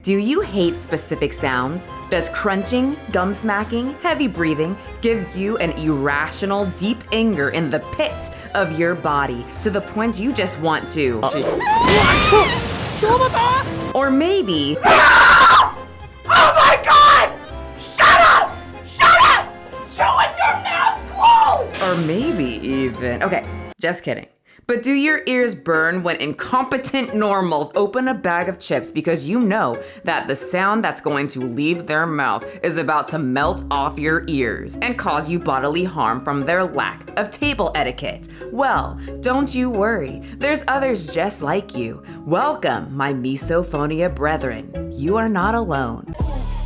Do you hate specific sounds? Does crunching, gum smacking, heavy breathing give you an irrational, deep anger in the pit of your body to the point you just want to? Or maybe... Oh my God! Shut up! Shut up! Chew with your mouth closed! Or maybe even... Okay, just kidding. But do your ears burn when incompetent normals open a bag of chips because you know that the sound that's going to leave their mouth is about to melt off your ears and cause you bodily harm from their lack of table etiquette? Well, don't you worry. There's others just like you. Welcome, my Misophonia brethren. You are not alone.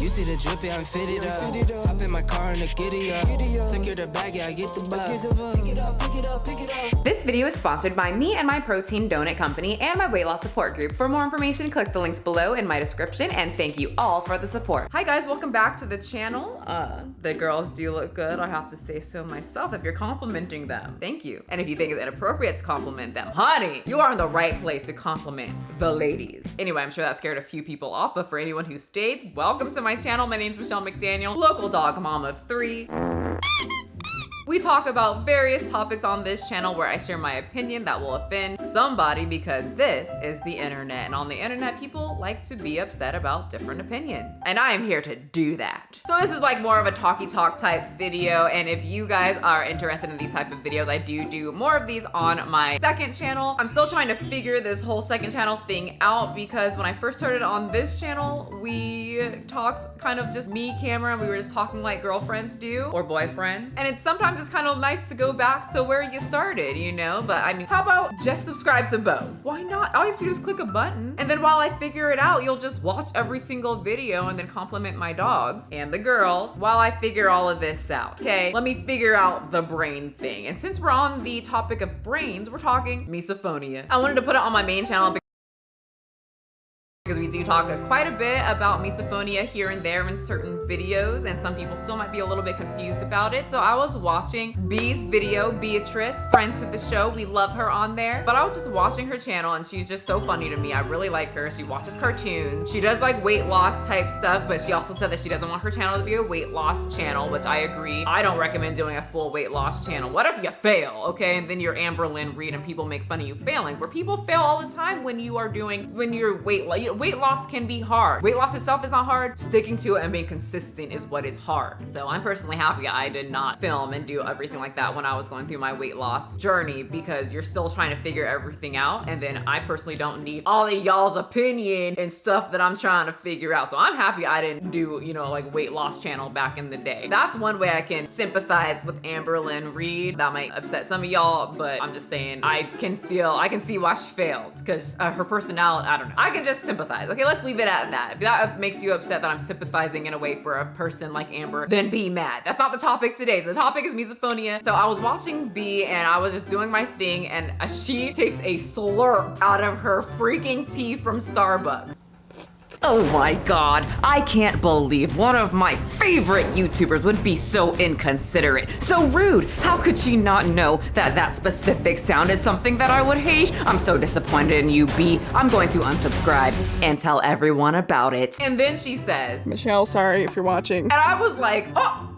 You see the drippy, I'm fitted up. Hop in my car and the giddy up. Secure the bag, yeah, I get the bus. Pick it up, pick it up, pick it up. This video is sponsored by me and my protein donut company and my weight loss support group. For more information, click the links below in my description, and thank you all for the support. Hi guys, welcome back to the channel. The girls do look good, I have to say so myself. If you're complimenting them, thank you. And if you think it's inappropriate to compliment them, honey, you are in the right place to compliment the ladies. Anyway, I'm sure that scared a few people off, but for anyone who stayed, welcome to my channel. My name's Michelle McDaniel, local dog mom of 3. We talk about various topics on this channel where I share my opinion that will offend somebody because this is the internet. And on the internet, people like to be upset about different opinions. And I am here to do that. So this is like more of a talky talk type video. And if you guys are interested in these type of videos, I do more of these on my second channel. I'm still trying to figure this whole second channel thing out because when I first started on this channel, we talked kind of just me, camera, and we were just talking like girlfriends do or boyfriends. And it's sometimes it's kind of nice to go back to where you started, you know? But I mean, how about just subscribe to both? Why not? All you have to do is click a button, and then while I figure it out, you'll just watch every single video and then compliment my dogs and the girls while I figure all of this out. Okay, let me figure out the brain thing. And since we're on the topic of brains, we're talking misophonia. I wanted to put it on my main channel because we do talk quite a bit about misophonia here and there in certain videos, and some people still might be a little bit confused about it. So I was watching B's video, Beatrice, friend to the show. We love her on there. But I was just watching her channel and she's just so funny to me. I really like her. She watches cartoons. She does like weight loss type stuff, but she also said that she doesn't want her channel to be a weight loss channel, which I agree. I don't recommend doing a full weight loss channel. What if you fail, okay? And then you're Amber Lynn Reed and people make fun of you failing, where people fail all the time when you're weight loss can be hard. Weight loss itself is not hard. Sticking to it and being consistent is what is hard. So I'm personally happy I did not film and do everything like that when I was going through my weight loss journey, because you're still trying to figure everything out. And then I personally don't need all of y'all's opinion and stuff that I'm trying to figure out. So I'm happy I didn't do, you know, like weight loss channel back in the day. That's one way I can sympathize with Amber Lynn Reed. That might upset some of y'all, but I'm just saying I can see why she failed, because her personality, I don't know. I can just sympathize. Okay, let's leave it at that. If that makes you upset that I'm sympathizing in a way for a person like Amber, then be mad. That's not the topic today. The topic is misophonia. So I was watching B and I was just doing my thing, and she takes a slurp out of her freaking tea from Starbucks. Oh my God, I can't believe one of my favorite YouTubers would be so inconsiderate, so rude. How could she not know that that specific sound is something that I would hate? I'm so disappointed in you, B. I'm going to unsubscribe and tell everyone about it. And then she says, Michelle, sorry if you're watching. and I was like, oh,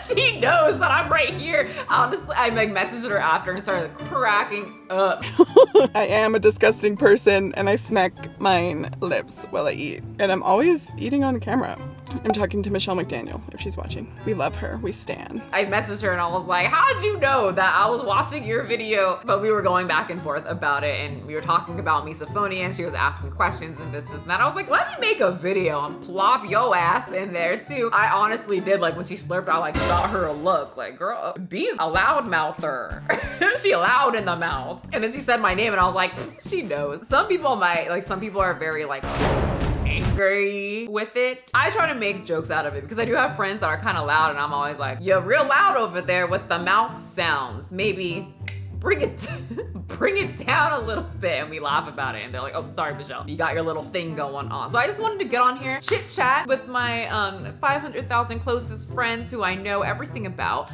she knows that I'm right here. Honestly, I like messaged her after and started cracking up. I am a disgusting person and I smack mine lips while I eat. And I'm always eating on camera. I'm talking to Michelle McDaniel if she's watching. We love her, we stan. I messaged her and I was like, how'd you know that I was watching your video? But we were going back and forth about it, and we were talking about misophonia, and she was asking questions and this and that. I was like, let me make a video and plop yo ass in there too. I honestly did, like when she slurped, I like shot her a look like, girl, B's a loud mouther. She loud in the mouth. And then she said my name and I was like, she knows. Some people are very like angry with it. I try to make jokes out of it because I do have friends that are kind of loud, and I'm always like, you're real loud over there with the mouth sounds. Maybe bring it down a little bit, and we laugh about it, and they're like, oh, sorry, Michelle, you got your little thing going on. So I just wanted to get on here, chit chat with my 500,000 closest friends who I know everything about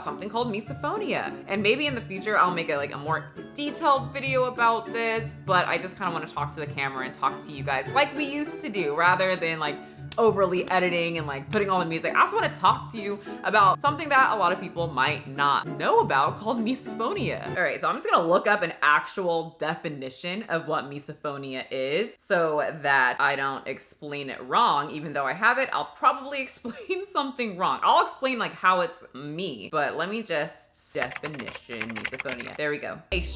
something called misophonia. And maybe in the future I'll make a more detailed video about this, but I just kind of want to talk to the camera and talk to you guys like we used to do, rather than like overly editing and like putting all the music. I just want to talk to you about something that a lot of people might not know about called misophonia. All right, so I'm just gonna look up an actual definition of what misophonia is so that I don't explain it wrong. Even though I have it, I'll probably explain something wrong. I'll explain like how it's me, but let me just definition misophonia. There we go. It's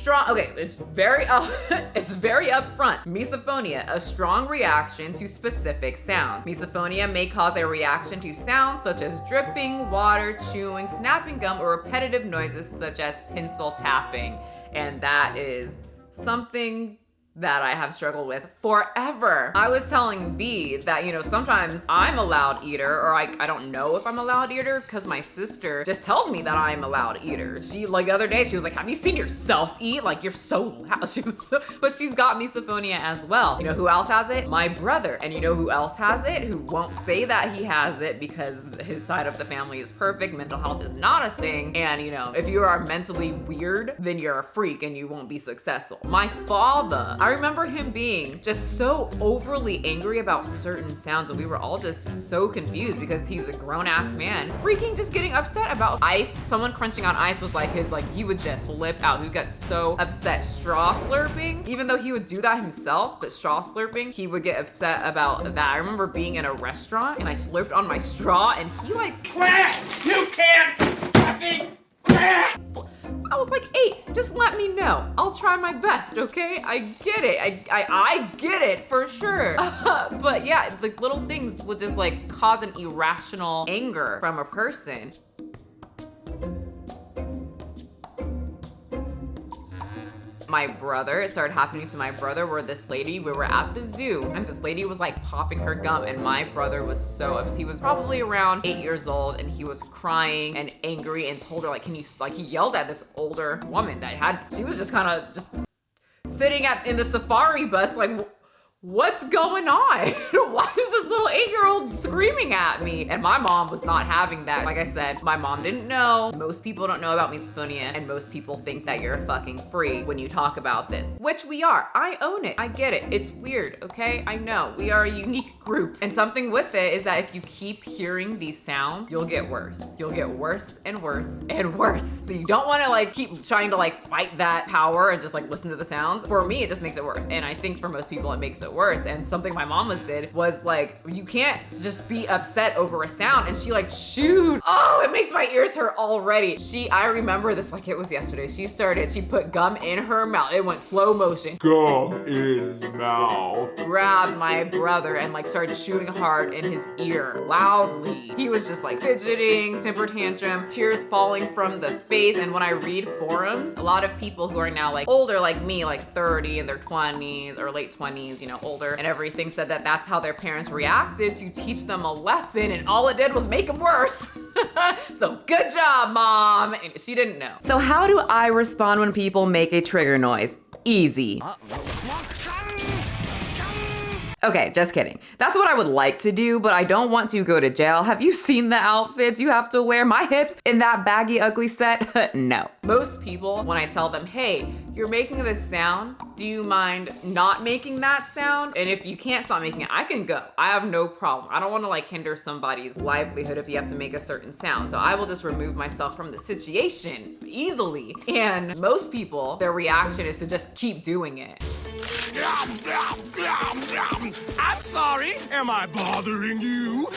very upfront. Misophonia, a strong reaction to specific sounds. Misophonia may cause a reaction to sounds such as dripping, water, chewing, snapping gum, or repetitive noises such as pencil tapping. And that is something that I have struggled with forever. I was telling B that, sometimes I'm a loud eater, or I don't know if I'm a loud eater because my sister just tells me that I'm a loud eater. She, like the other day, she was like, have you seen yourself eat? Like, you're so loud. But she's got misophonia as well. You know who else has it? My brother. And you know who else has it? Who won't say that he has it because his side of the family is perfect. Mental health is not a thing. And if you are mentally weird, then you're a freak and you won't be successful. My father, I remember him being just so overly angry about certain sounds, and we were all just so confused because he's a grown-ass man. Freaking just getting upset about ice. Someone crunching on ice was he would just flip out. He got so upset. Straw slurping, even though he would do that himself, but straw slurping, he would get upset about that. I remember being in a restaurant and I slurped on my straw and he Quit! You can't fucking quit! I was like, hey, just let me know. I'll try my best, okay? I get it. I get it for sure. But yeah, like little things will just cause an irrational anger from a person. It started happening to my brother where we were at the zoo and this lady was popping her gum and my brother was so upset. He was probably around 8 years old and he was crying and angry and told her he yelled at this older woman she was just kind of just sitting in the safari bus what's going on? Why is this little 8-year-old screaming at me? And my mom was not having that. Like I said, my mom didn't know. Most people don't know about misophonia, and most people think that you're a fucking freak when you talk about this, which we are. I own it. I get it. It's weird, okay? I know. We are a unique group. And something with it is that if you keep hearing these sounds, you'll get worse. You'll get worse and worse and worse. So you don't want to keep trying to fight that power and just listen to the sounds. For me, it just makes it worse. And I think for most people, it makes it worse. And something my mom did was you can't just be upset over a sound. And she chewed. Oh, it makes my ears hurt already. I remember this it was yesterday. She put gum in her mouth. It went slow motion. Gum in mouth. Grabbed my brother and started chewing hard in his ear loudly. He was just fidgeting, temper tantrum, tears falling from the face. And when I read forums, a lot of people who are now older like me, 30 in their 20s or late 20s, older and everything, said that that's how their parents reacted to teach them a lesson, and all it did was make them worse. So good job, Mom. And she didn't know. So how do I respond when people make a trigger noise? Easy. Okay, just kidding. That's what I would like to do, but I don't want to go to jail. Have you seen the outfits you have to wear? My hips in that baggy, ugly set? No. Most people, when I tell them, hey, you're making this sound, do you mind not making that sound? And if you can't stop making it, I can go. I have no problem. I don't want to hinder somebody's livelihood if you have to make a certain sound. So I will just remove myself from the situation easily. And most people, their reaction is to just keep doing it. I'm sorry. Am I bothering you?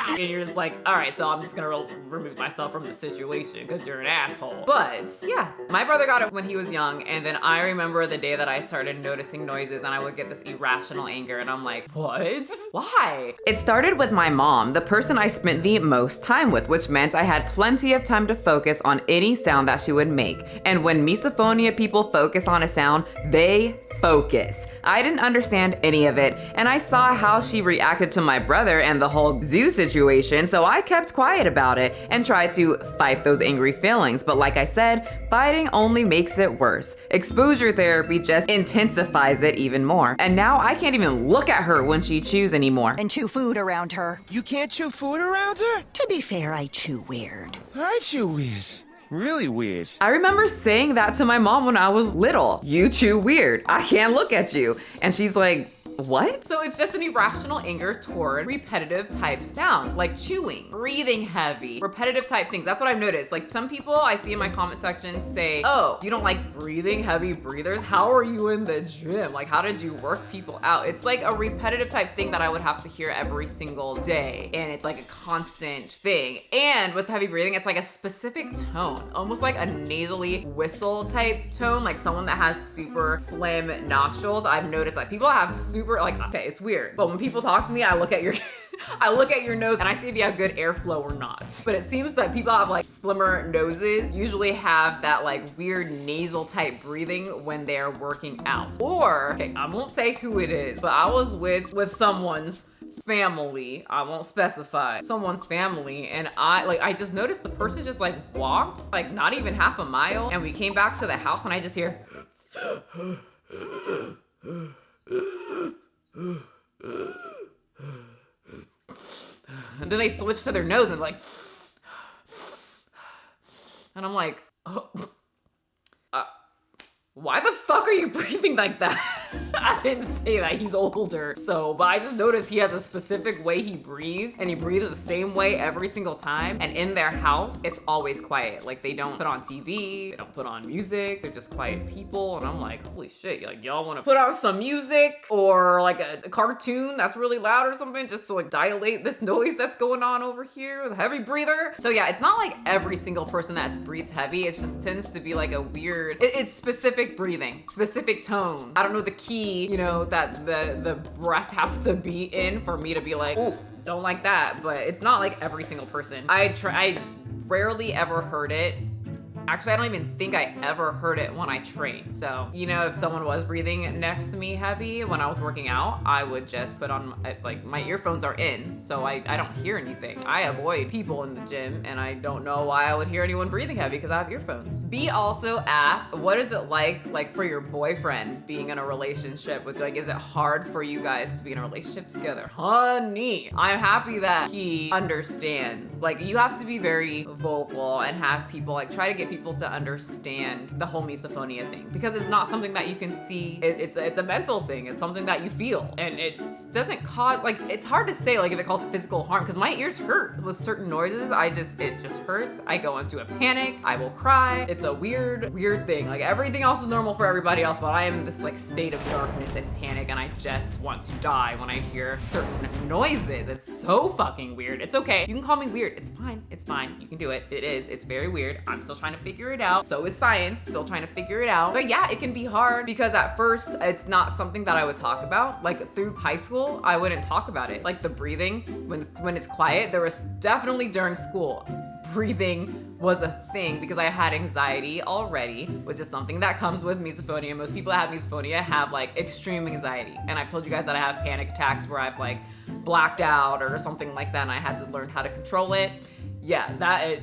And you're just all right, so I'm just gonna remove myself from the situation because you're an asshole. But yeah, my brother got it when he was young, and then I remember the day that I started noticing noises and I would get this irrational anger, and I'm like, what? Why? It started with my mom, the person I spent the most time with, which meant I had plenty of time to focus on any sound that she would make. And when misophonia people focus on a sound, they focus. I didn't understand any of it, and I saw how she reacted to my brother and the whole zoo situation, so I kept quiet about it and tried to fight those angry feelings. But like I said, fighting only makes it worse. Exposure therapy just intensifies it even more. And now I can't even look at her when she chews anymore. And chew food around her. You can't chew food around her? To be fair, I chew weird. I chew weird. Really weird. I remember saying that to my mom when I was little. You chew weird. I can't look at you. And she's like, what? So it's just an irrational anger toward repetitive type sounds, like chewing, breathing heavy, repetitive type things. That's what I've noticed. Like some people I see in my comment section say, oh, you don't like breathing heavy breathers? How are you in the gym? Like, how did you work people out? It's like a repetitive type thing that I would have to hear every single day. And it's like a constant thing. And with heavy breathing, it's like a specific tone, almost like a nasally whistle type tone, like someone that has super slim nostrils. I've noticed like people have super, like, okay, it's weird, but when people talk to me, I look at your I look at your nose and I see if you have good airflow or not. But it seems that people have like slimmer noses usually have that like weird nasal type breathing when they're working out. Or, okay, I won't say who it is, but I was with someone's family, I won't specify, someone's family, and I just noticed the person just like walked like not even half a mile, and we came back to the house and I just hear and then they switch to their nose and like, and I'm like, oh, why the fuck are you breathing like that? I didn't say that, he's older. So, but I just noticed he has a specific way he breathes, and he breathes the same way every single time. And in their house, it's always quiet. Like they don't put on TV, they don't put on music, they're just quiet people. And I'm like, holy shit, like y'all wanna put on some music or like a cartoon that's really loud or something just to like dilate this noise that's going on over here with a heavy breather. So yeah, it's not like every single person that breathes heavy, it just tends to be like a weird, it's specific breathing, specific tone. I don't know the key, you know, that the breath has to be in for me to be like, oh, don't like that. But it's not like every single person. I rarely ever heard it. Actually, I don't even think I ever heard it when I trained. So, you know, if someone was breathing next to me heavy when I was working out, I would just put on, like, my earphones are in, so I don't hear anything. I avoid people in the gym, and I don't know why I would hear anyone breathing heavy because I have earphones. B also asked, what is it like for your boyfriend being in a relationship with, like, is it hard for you guys to be in a relationship together? Honey, I'm happy that he understands. Like, you have to be very vocal and have people, like, try to get people to understand the whole misophonia thing, because it's not something that you can see. It's a mental thing. It's something that you feel, and it doesn't cause, like, it's hard to say like if it causes physical harm, because my ears hurt with certain noises. It just hurts. I go into a panic. I will cry. It's a weird thing. Like everything else is normal for everybody else, but I am in this like state of darkness and panic, and I just want to die when I hear certain noises. It's so fucking weird. It's okay. You can call me weird. It's fine. It's fine. You can do it. It's very weird. I'm still trying to figure it out. So is science, still trying to figure it out. But yeah, it can be hard because at first it's not something that I would talk about. Like through high school, I wouldn't talk about it. Like the breathing, when it's quiet, there was definitely during school, breathing was a thing because I had anxiety already, which is something that comes with misophonia. Most people that have misophonia have like extreme anxiety. And I've told you guys that I have panic attacks where I've like blacked out or something like that, and I had to learn how to control it. Yeah,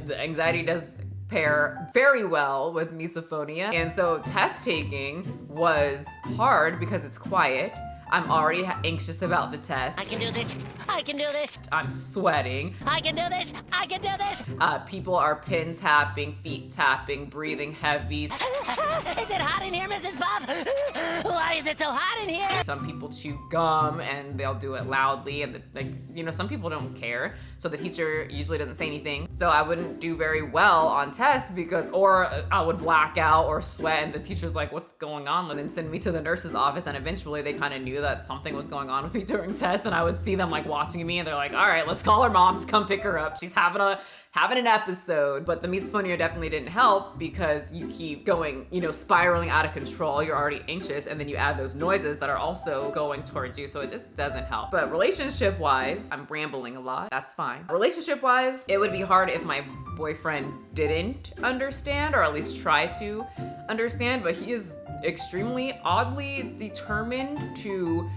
the anxiety does pair very well with misophonia. And so test taking was hard because it's quiet. I'm already anxious about the test. I can do this. I can do this. I'm sweating. I can do this. I can do this. People are pin tapping, feet tapping, breathing heavy. Is it hot in here, Mrs. Bob? Why is it so hot in here? Some people chew gum and they'll do it loudly, and some people don't care. So the teacher usually doesn't say anything. So I wouldn't do very well on tests or I would black out or sweat, and the teacher's like, what's going on? And then send me to the nurse's office, and eventually they kind of knew knew that something was going on with me during tests, and I would see them like watching me, and they're like, all right, let's call her mom to come pick her up. She's having an episode. But the misophonia definitely didn't help because you keep going, you know, spiraling out of control. You're already anxious, and then you add those noises that are also going towards you, so it just doesn't help. But relationship wise, I'm rambling a lot. That's fine. Relationship wise, it would be hard if my boyfriend didn't understand, or at least try to understand, but he is extremely oddly determined to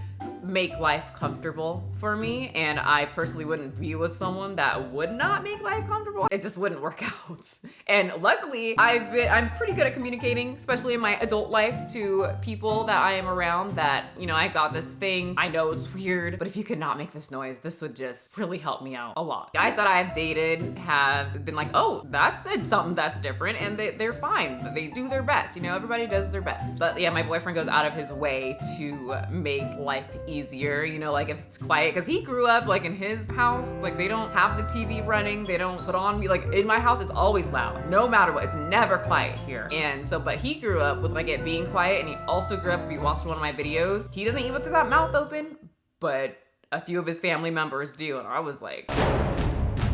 make life comfortable for me, and I personally wouldn't be with someone that would not make life comfortable. It just wouldn't work out. And luckily, I'm pretty good at communicating, especially in my adult life, to people that I am around that, you know, I got this thing. I know it's weird, but if you could not make this noise, this would just really help me out a lot. Guys that I've dated have been like, oh, that's something that's different, and they're fine. They do their best, you know, everybody does their best. But yeah, my boyfriend goes out of his way to make life easier, you know, like if it's quiet, because he grew up like in his house, like they don't have the TV running, they don't put on, like in my house it's always loud, no matter what, it's never quiet here. And so, but he grew up with like it being quiet, and he also grew up, if you watched one of my videos, he doesn't eat with his mouth open, but a few of his family members do, and I was like,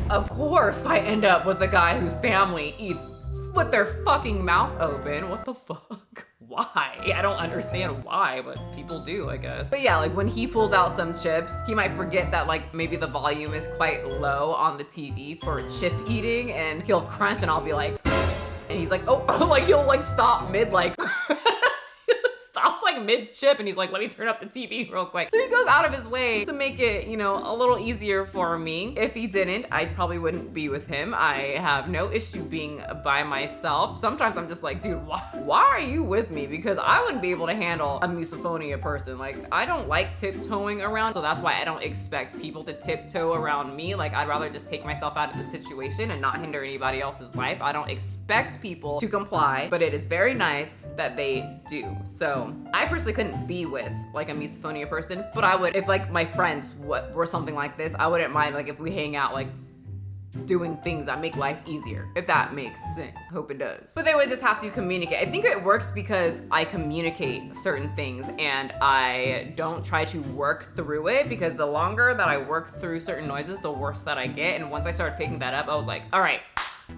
of course I end up with a guy whose family eats with their fucking mouth open. What the fuck? Why? I don't understand why, but people do, I guess. But yeah, like when he pulls out some chips, he might forget that like maybe the volume is quite low on the TV for chip eating, and he'll crunch, and I'll be like, and he's like, oh, like he'll like stop mid like stops like mid chip, and he's like, let me turn up the TV real quick. So he goes out of his way to make it, you know, a little easier for me. If he didn't, I probably wouldn't be with him. I have no issue being by myself. Sometimes I'm just like, dude, why are you with me? Because I wouldn't be able to handle a misophonia person. Like, I don't like tiptoeing around, so that's why I don't expect people to tiptoe around me. Like, I'd rather just take myself out of the situation and not hinder anybody else's life. I don't expect people to comply, but it is very nice that they do. So I personally couldn't be with like a misophonia person, but I would, if like my friends were something like this, I wouldn't mind like if we hang out like doing things that make life easier, if that makes sense. Hope it does. But they would just have to communicate. I think it works because I communicate certain things and I don't try to work through it, because the longer that I work through certain noises, the worse that I get. And once I started picking that up, I was like, all right,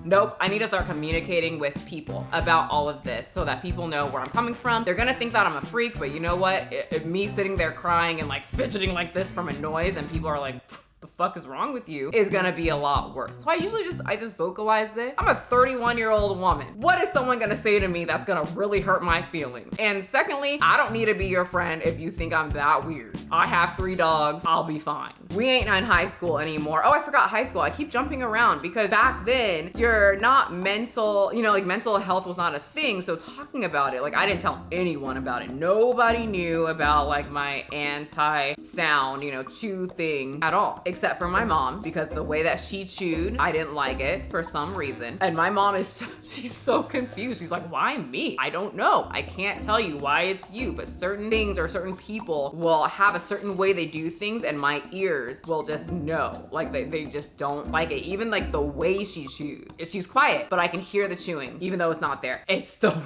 nope, I need to start communicating with people about all of this so that people know where I'm coming from. They're gonna think that I'm a freak, but you know what? Me sitting there crying and like fidgeting like this from a noise, and people are like, the fuck is wrong with you, is gonna be a lot worse. So I usually just vocalize it. I'm a 31-year-old woman. What is someone gonna say to me that's gonna really hurt my feelings? And secondly, I don't need to be your friend if you think I'm that weird. I have 3 dogs, I'll be fine. We ain't in high school anymore. Oh, I forgot high school. I keep jumping around because back then you're not mental, you know, like mental health was not a thing. So talking about it, like I didn't tell anyone about it. Nobody knew about like my anti-sound, you know, chew thing at all. Except for my mom, because the way that she chewed, I didn't like it for some reason. And my mom she's so confused. She's like, why me? I don't know. I can't tell you why it's you, but certain things or certain people will have a certain way they do things, and my ears will just know. Like they just don't like it. Even like the way she chews. She's quiet, but I can hear the chewing, even though it's not there. It's the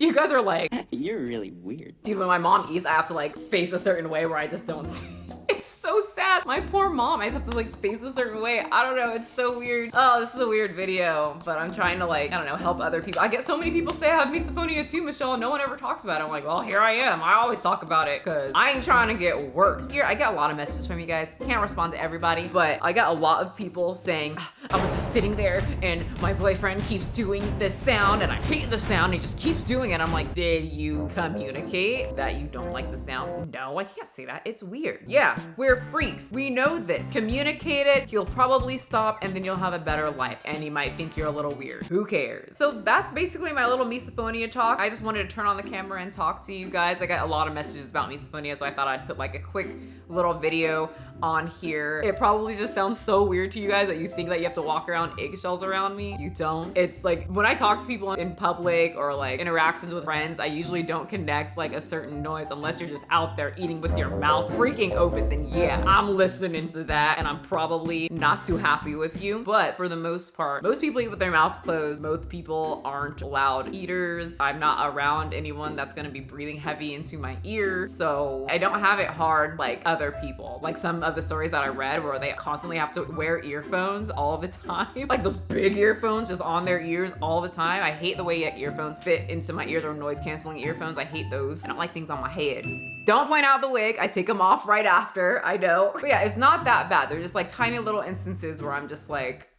you guys are like, you're really weird. Dude, when my mom eats, I have to like face a certain way where I just don't see. It's so sad. My poor mom, I just have to like face a certain way. I don't know, it's so weird. Oh, this is a weird video, but I'm trying to like, I don't know, help other people. I get so many people say I have misophonia too, Michelle. No one ever talks about it. I'm like, well, here I am. I always talk about it because I ain't trying to get worse. Here, I get a lot of messages from you guys. Can't respond to everybody, but I got a lot of people saying, I was just sitting there and my boyfriend keeps doing this sound and I hate the sound. He just keeps doing it. I'm like, did you communicate that you don't like the sound? No, I can't say that. It's weird. Yeah, we're freaks. We know this. Communicate it. He'll probably stop and then you'll have a better life. And he might think you're a little weird. Who cares? So that's basically my little misophonia talk. I just wanted to turn on the camera and talk to you guys. I got a lot of messages about misophonia, so I thought I'd put like a quick little video on here. It probably just sounds so weird to you guys that you think that you have to walk around eggshells around me. You don't. It's like when I talk to people in public or like interactions with friends, I usually don't connect like a certain noise unless you're just out there eating with your mouth freaking open. Then yeah, I'm listening to that and I'm probably not too happy with you. But for the most part, most people eat with their mouth closed. Most people aren't loud eaters. I'm not around anyone that's gonna be breathing heavy into my ear. So I don't have it hard like other people. Like some of the stories that I read where they constantly have to wear earphones all the time. Like those big earphones just on their ears all the time. I hate the way earphones fit into my ears, or noise canceling earphones. I hate those. I don't like things on my head. Don't point out the wig. I take them off right after, I know. But yeah, it's not that bad. They're just like tiny little instances where I'm just like,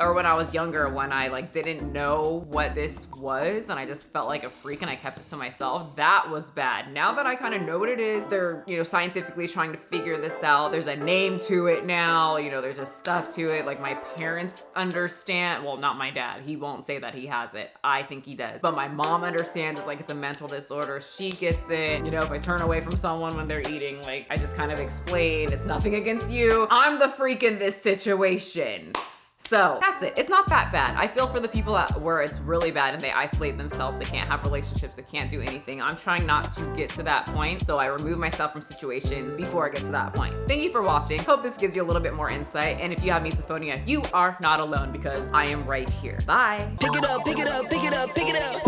or when I was younger, when I like didn't know what this was and I just felt like a freak and I kept it to myself, that was bad. Now that I kind of know what it is, they're, you know, scientifically trying to figure this out. There's a name to it now, you know, there's just stuff to it. Like my parents understand, well, not my dad. He won't say that he has it. I think he does. But my mom understands it's like it's a mental disorder. She gets it. You know, if I turn away from someone when they're eating, like I just kind of explain, it's nothing against you. I'm the freak in this situation. So that's it. It's not that bad. I feel for the people where it's really bad and they isolate themselves. They can't have relationships. They can't do anything. I'm trying not to get to that point. So I remove myself from situations before I get to that point. Thank you for watching. Hope this gives you a little bit more insight. And if you have misophonia, you are not alone because I am right here. Bye. Pick it up, pick it up, pick it up, pick it up.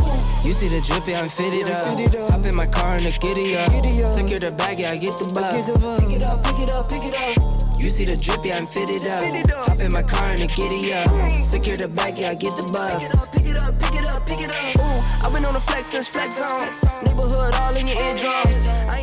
You see the drippy, I'm fitted up. Hop in my car and the giddy up. Secure the bag, yeah, I get the bus. Pick it up, pick it up, pick it up. You see the drippy, I'm fitted up. Hop in my car and the giddy up. Secure the bag, yeah, I get the bus. Pick it up, pick it up, pick it up. Ooh, I've been on the flex since flex zone. Neighborhood all in your eardrums. I